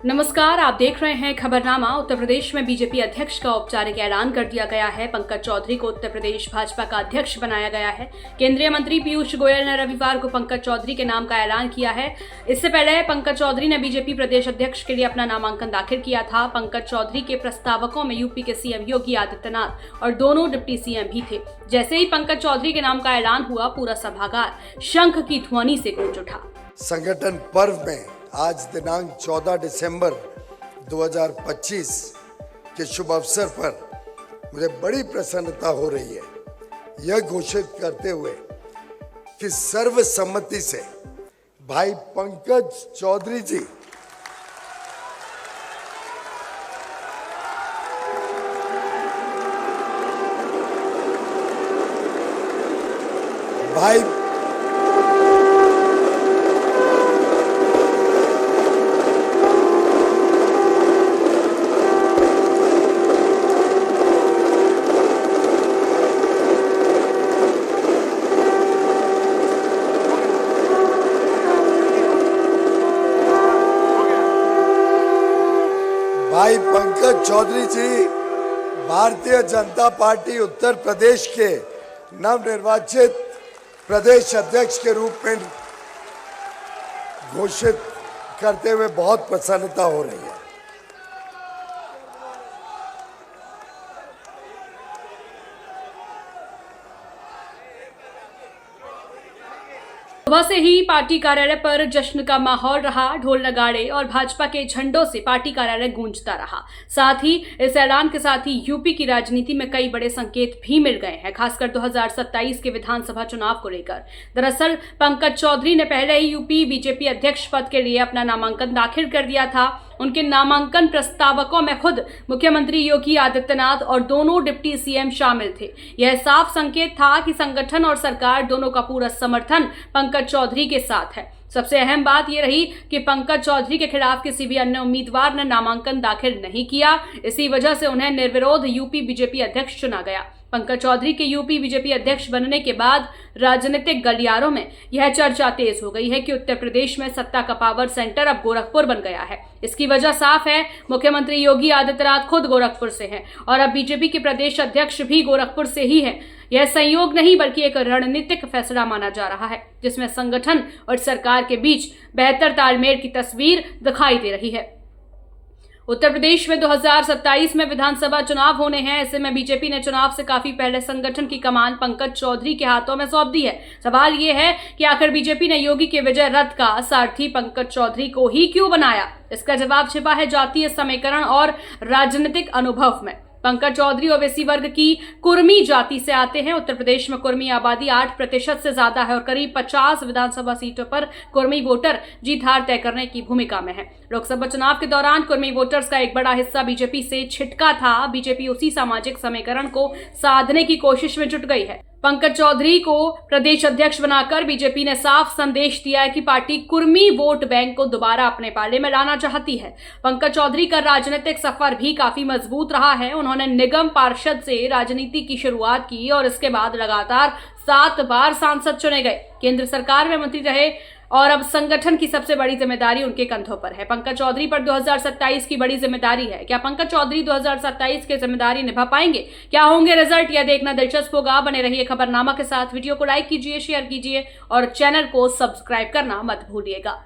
नमस्कार, आप देख रहे हैं खबरनामा। उत्तर प्रदेश में बीजेपी अध्यक्ष का औपचारिक ऐलान कर दिया गया है। पंकज चौधरी को उत्तर प्रदेश भाजपा का अध्यक्ष बनाया गया है। केंद्रीय मंत्री पीयूष गोयल ने रविवार को पंकज चौधरी के नाम का ऐलान किया है। इससे पहले पंकज चौधरी ने बीजेपी प्रदेश अध्यक्ष के लिए अपना नामांकन दाखिल किया था। पंकज चौधरी के प्रस्तावकों में यूपी के सीएम योगी आदित्यनाथ और दोनों डिप्टी सीएम भी थे। जैसे ही पंकज चौधरी के नाम का ऐलान हुआ, पूरा सभागार शंख की ध्वनि से गूंज उठा। संगठन पर्व में आज दिनांक 14 दिसंबर 2025 के शुभ अवसर पर मुझे बड़ी प्रसन्नता हो रही है यह घोषित करते हुए कि सर्वसम्मति से भाई पंकज चौधरी जी भाई भाई पंकज चौधरी जी भारतीय जनता पार्टी उत्तर प्रदेश के नवनिर्वाचित प्रदेश अध्यक्ष के रूप में घोषित करते हुए बहुत प्रसन्नता हो रही है। सुबह से ही पार्टी कार्यालय पर जश्न का माहौल रहा। ढोल नगाड़े और भाजपा के झंडों से पार्टी कार्यालय गूंजता रहा। साथ ही इस ऐलान के साथ ही यूपी की राजनीति में कई बड़े संकेत भी मिल गए हैं, खासकर 2027 के विधानसभा चुनाव को लेकर। दरअसल पंकज चौधरी ने पहले ही यूपी बीजेपी अध्यक्ष पद के लिए अपना नामांकन दाखिल कर दिया था। उनके नामांकन प्रस्तावकों में खुद मुख्यमंत्री योगी आदित्यनाथ और दोनों डिप्टी सीएम शामिल थे। यह साफ संकेत था कि संगठन और सरकार दोनों का पूरा समर्थन पंकज चौधरी के साथ है। सबसे अहम बात यह रही कि पंकज चौधरी के खिलाफ किसी भी अन्य उम्मीदवार ने नामांकन दाखिल नहीं किया। इसी वजह से उन्हें निर्विरोध यूपी बीजेपी अध्यक्ष चुना गया। पंकज चौधरी के यूपी बीजेपी अध्यक्ष बनने के बाद राजनीतिक गलियारों में यह चर्चा तेज हो गई है कि उत्तर प्रदेश में सत्ता का पावर सेंटर अब गोरखपुर बन गया है। इसकी वजह साफ है, मुख्यमंत्री योगी आदित्यनाथ खुद गोरखपुर से हैं और अब बीजेपी के प्रदेश अध्यक्ष भी गोरखपुर से ही हैं। यह संयोग नहीं बल्कि एक रणनीतिक फैसला माना जा रहा है, जिसमें संगठन और सरकार के बीच बेहतर तालमेल की तस्वीर दिखाई दे रही है। उत्तर प्रदेश में 2027 में विधानसभा चुनाव होने हैं। ऐसे में बीजेपी ने चुनाव से काफी पहले संगठन की कमान पंकज चौधरी के हाथों में सौंप दी है। सवाल ये है कि आखिर बीजेपी ने योगी के विजय रथ का सारथी पंकज चौधरी को ही क्यों बनाया? इसका जवाब छिपा है जातीय समीकरण और राजनीतिक अनुभव में। पंकज चौधरी ओबीसी वर्ग की कुर्मी जाति से आते हैं। उत्तर प्रदेश में कुर्मी आबादी 8% से ज्यादा है और करीब 50 विधानसभा सीटों पर कुर्मी वोटर जीत हार तय करने की भूमिका में है। लोकसभा चुनाव के दौरान कुर्मी वोटर्स का एक बड़ा हिस्सा बीजेपी से छिटका था। बीजेपी उसी सामाजिक समीकरण को साधने की कोशिश में जुट गई है। पंकज चौधरी को प्रदेश अध्यक्ष बनाकर बीजेपी ने साफ संदेश दिया है कि पार्टी कुर्मी वोट बैंक को दोबारा अपने पाले में लाना चाहती है। पंकज चौधरी का राजनीतिक सफर भी काफी मजबूत रहा है। उन्होंने निगम पार्षद से राजनीति की शुरुआत की और इसके बाद लगातार 7 बार सांसद चुने गए, केंद्र सरकार में मंत्री रहे और अब संगठन की सबसे बड़ी जिम्मेदारी उनके कंधों पर है। पंकज चौधरी पर 2027 की बड़ी जिम्मेदारी है। क्या पंकज चौधरी 2027 की जिम्मेदारी निभा पाएंगे? क्या होंगे रिजल्ट? यह देखना दिलचस्प होगा। बने रहिए खबरनामा के साथ। वीडियो को लाइक कीजिए, शेयर कीजिए और चैनल को सब्सक्राइब करना मत भूलिएगा।